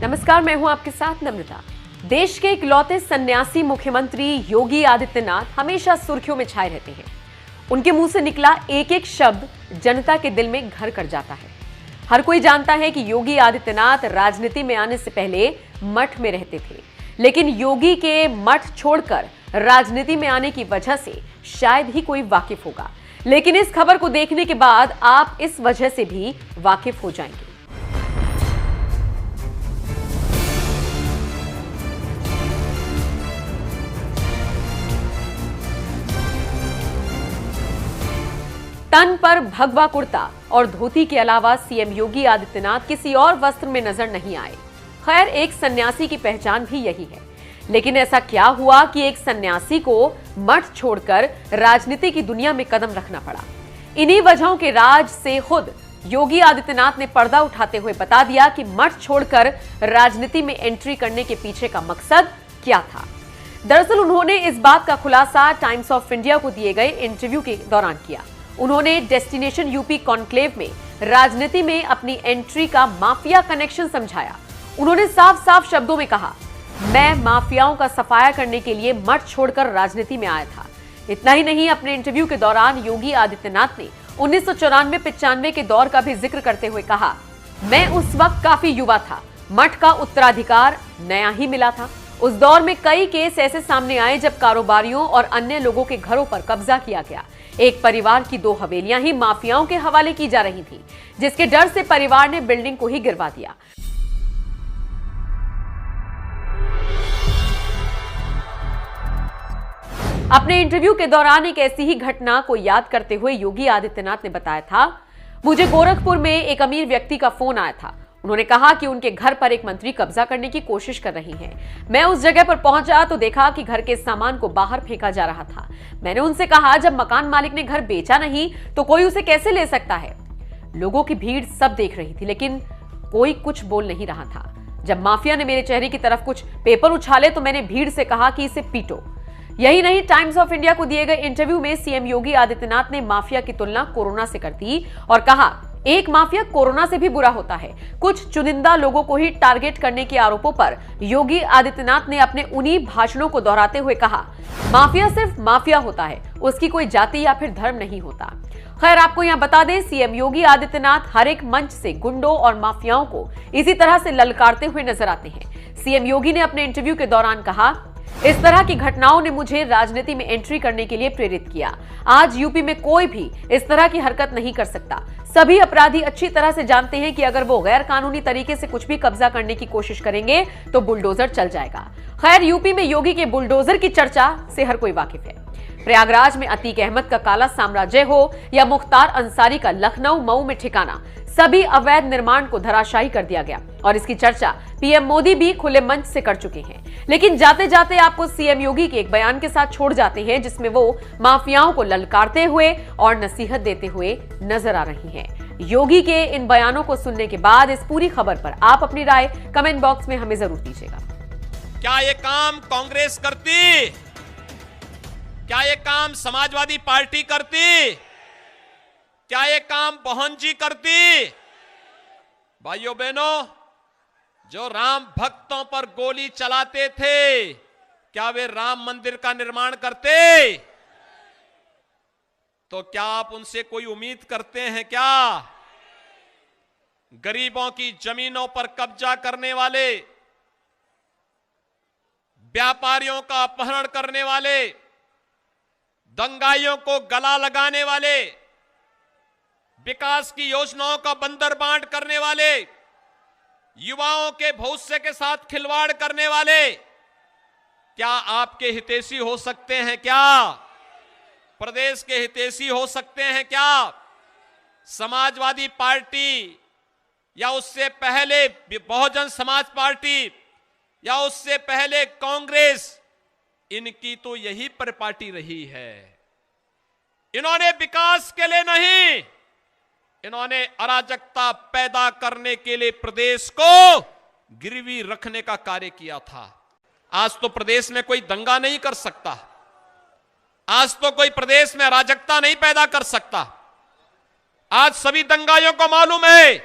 नमस्कार, मैं हूं आपके साथ नम्रता। देश के इकलौते सन्यासी मुख्यमंत्री योगी आदित्यनाथ हमेशा सुर्खियों में छाए रहते हैं। उनके मुंह से निकला एक एक शब्द जनता के दिल में घर कर जाता है। हर कोई जानता है कि योगी आदित्यनाथ राजनीति में आने से पहले मठ में रहते थे, लेकिन योगी के मठ छोड़कर राजनीति में आने की वजह से शायद ही कोई वाकिफ होगा। लेकिन इस खबर को देखने के बाद आप इस वजह से भी वाकिफ हो जाएंगे। तन पर भगवा कुर्ता और धोती के अलावा सीएम योगी आदित्यनाथ किसी और वस्त्र में नजर नहीं आए। खैर, एक सन्यासी की पहचान भी यही है। लेकिन ऐसा क्या हुआ कि एक सन्यासी को मठ छोड़कर राजनीति की दुनिया में कदम रखना पड़ा? इन्हीं वजहों के राज से खुद योगी आदित्यनाथ ने पर्दा उठाते हुए बता दिया कि मठ छोड़कर राजनीति में एंट्री करने के पीछे का मकसद क्या था। दरअसल उन्होंने इस बात का खुलासा टाइम्स ऑफ इंडिया को दिए गए इंटरव्यू के दौरान किया। उन्होंने डेस्टिनेशन यूपी कॉन्क्लेव में राजनीति में अपनी एंट्री का माफिया कनेक्शन समझाया। उन्होंने साफ साफ शब्दों में कहा, मैं माफियाओं का सफाया करने के लिए मठ छोड़कर राजनीति में आया था। इतना ही नहीं, अपने इंटरव्यू के दौरान योगी आदित्यनाथ ने 1994-95 के दौर का भी जिक्र करते हुए कहा, मैं उस वक्त काफी युवा था, मठ का उत्तराधिकार नया ही मिला था। उस दौर में कई केस ऐसे सामने आए जब कारोबारियों और अन्य लोगों के घरों पर कब्जा किया गया। एक परिवार की 2 हवेलियां ही माफियाओं के हवाले की जा रही थी, जिसके डर से परिवार ने बिल्डिंग को ही गिरवा दिया। अपने इंटरव्यू के दौरान एक ऐसी ही घटना को याद करते हुए योगी आदित्यनाथ ने बताया था, मुझे गोरखपुर में एक अमीर व्यक्ति का फोन आया था। उन्होंने कहा कि उनके घर पर एक मंत्री कब्जा करने की कोशिश कर रही हैं। मैं उस जगह पर पहुंचा तो देखा कि घर के सामान को बाहर फेंका जा रहा था। मैंने उनसे कहा, जब मकान मालिक ने घर बेचा नहीं तो कोई उसे कैसे ले सकता है? लोगों की भीड़ सब देख रही थी, लेकिन कोई कुछ बोल नहीं रहा था। जब माफिया ने मेरे चेहरे की तरफ कुछ पेपर उछाले तो मैंने भीड़ से कहा कि इसे पीटो। यही नहीं, टाइम्स ऑफ इंडिया को दिए गए इंटरव्यू में सीएम योगी आदित्यनाथ ने माफिया की तुलना कोरोना से कर दी और कहा, एक माफिया कोरोना से भी बुरा होता है। कुछ चुनिंदा लोगों को ही टारगेट करने के आरोपों पर योगी आदित्यनाथ ने अपने उन्हीं भाषणों को दोहराते हुए कहा, माफिया सिर्फ माफिया होता है, उसकी कोई जाति या फिर धर्म नहीं होता। खैर, आपको यहां बता दें, सीएम योगी आदित्यनाथ हर एक मंच से गुंडों और माफियाओं को इसी तरह से ललकारते हुए नजर आते हैं। सीएम योगी ने अपने इंटरव्यू के दौरान कहा, इस तरह की घटनाओं ने मुझे राजनीति में एंट्री करने के लिए प्रेरित किया। आज यूपी में कोई भी इस तरह की हरकत नहीं कर सकता। सभी अपराधी अच्छी तरह से जानते हैं कि अगर वो गैर कानूनी तरीके से कुछ भी कब्जा करने की कोशिश करेंगे तो बुलडोजर चल जाएगा। खैर, यूपी में योगी के बुलडोजर की चर्चा से हर कोई वाकिफ है। प्रयागराज में अतीक अहमद का काला साम्राज्य हो या मुख्तार अंसारी का लखनऊ मऊ में ठिकाना, सभी अवैध निर्माण को धराशायी कर दिया गया और इसकी चर्चा पीएम मोदी भी खुले मंच से कर चुके हैं। लेकिन जाते जाते आपको सीएम योगी के एक बयान के साथ छोड़ जाते हैं, जिसमें वो माफियाओं को ललकारते हुए और नसीहत देते हुए नजर आ रही हैं। योगी के इन बयानों को सुनने के बाद इस पूरी खबर पर आप अपनी राय कमेंट बॉक्स में हमें जरूर दीजिएगा। क्या ये काम कांग्रेस करती? क्या ये काम समाजवादी पार्टी करती? क्या ये काम मोहन जी करती? भाइयों बहनों, जो राम भक्तों पर गोली चलाते थे, क्या वे राम मंदिर का निर्माण करते? तो क्या आप उनसे कोई उम्मीद करते हैं क्या? गरीबों की जमीनों पर कब्जा करने वाले, व्यापारियों का अपहरण करने वाले, दंगाइयों को गला लगाने वाले, विकास की योजनाओं का बंदरबांट करने वाले, युवाओं के भविष्य के साथ खिलवाड़ करने वाले, क्या आपके हितैषी हो सकते हैं क्या? प्रदेश के हितैषी हो सकते हैं क्या? समाजवादी पार्टी या उससे पहले बहुजन समाज पार्टी या उससे पहले कांग्रेस, इनकी तो यही परिपाटी रही है। इन्होंने विकास के लिए नहीं, इन्होंने अराजकता पैदा करने के लिए प्रदेश को गिरवी रखने का कार्य किया था। आज तो प्रदेश में कोई दंगा नहीं कर सकता, आज तो कोई प्रदेश में अराजकता नहीं पैदा कर सकता। आज सभी दंगाइयों को मालूम है,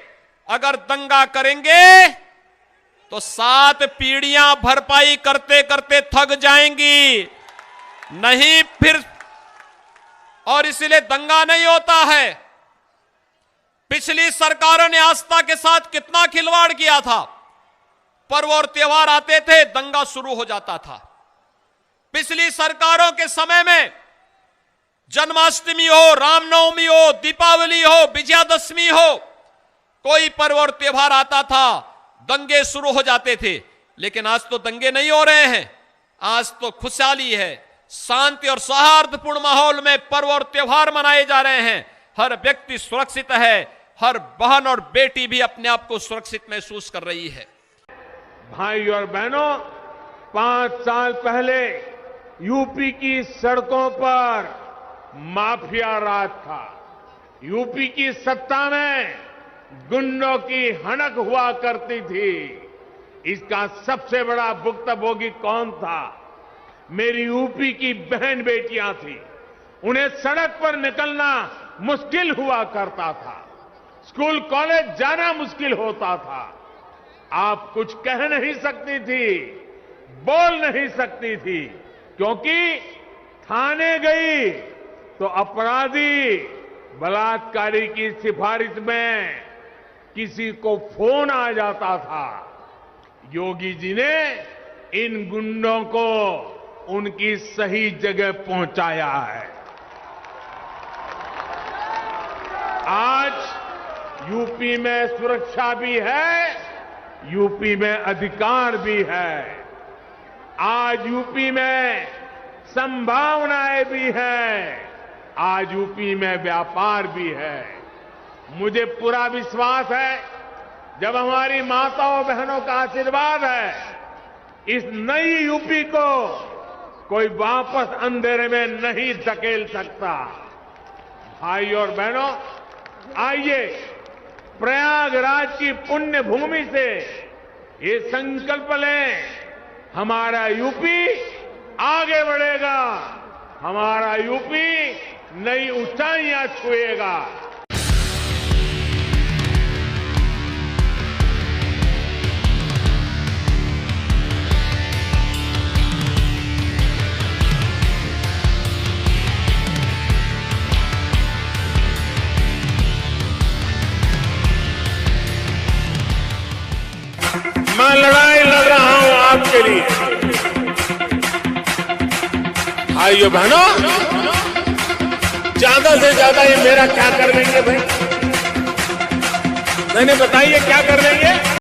अगर दंगा करेंगे तो 7 पीढ़ियां भरपाई करते करते थक जाएंगी, नहीं फिर। और इसलिए दंगा नहीं होता है। पिछली सरकारों ने आस्था के साथ कितना खिलवाड़ किया था। पर्व और त्योहार आते थे, दंगा शुरू हो जाता था। पिछली सरकारों के समय में जन्माष्टमी हो, रामनवमी हो, दीपावली हो, विजयादशमी हो, कोई पर्व और त्योहार आता था, दंगे शुरू हो जाते थे। लेकिन आज तो दंगे नहीं हो रहे हैं। आज तो खुशहाली है, शांति और सौहार्दपूर्ण माहौल में पर्व और त्योहार मनाए जा रहे हैं। हर व्यक्ति सुरक्षित है, हर बहन और बेटी भी अपने आप को सुरक्षित महसूस कर रही है। भाई और बहनों, 5 साल पहले यूपी की सड़कों पर माफिया राज था। यूपी की सत्ता में गुंडों की हनक हुआ करती थी। इसका सबसे बड़ा भुक्तभोगी कौन था? मेरी यूपी की बहन बेटियां थी। उन्हें सड़क पर निकलना मुश्किल हुआ करता था, स्कूल कॉलेज जाना मुश्किल होता था। आप कुछ कह नहीं सकती थी, बोल नहीं सकती थी, क्योंकि थाने गई तो अपराधी बलात्कारी की सिफारिश में किसी को फोन आ जाता था। योगी जी ने इन गुंडों को उनकी सही जगह पहुंचाया है। आज यूपी में सुरक्षा भी है, यूपी में अधिकार भी है। आज यूपी में संभावनाएं भी हैं, आज यूपी में व्यापार भी है। मुझे पूरा विश्वास है, जब हमारी माताओं बहनों का आशीर्वाद है, इस नई यूपी को कोई वापस अंधेरे में नहीं धकेल सकता। भाई और बहनों, आइए प्रयागराज की पुण्य भूमि से ये संकल्प लें, हमारा यूपी आगे बढ़ेगा, हमारा यूपी नई ऊंचाइयां छुएगा। मैं लड़ाई लड़ रहा हूं आपके लिए। भाइयों बहनों, ज्यादा से ज्यादा ये मेरा क्या कर लेंगे भाई? मैंने बताइए क्या कर लेंगे?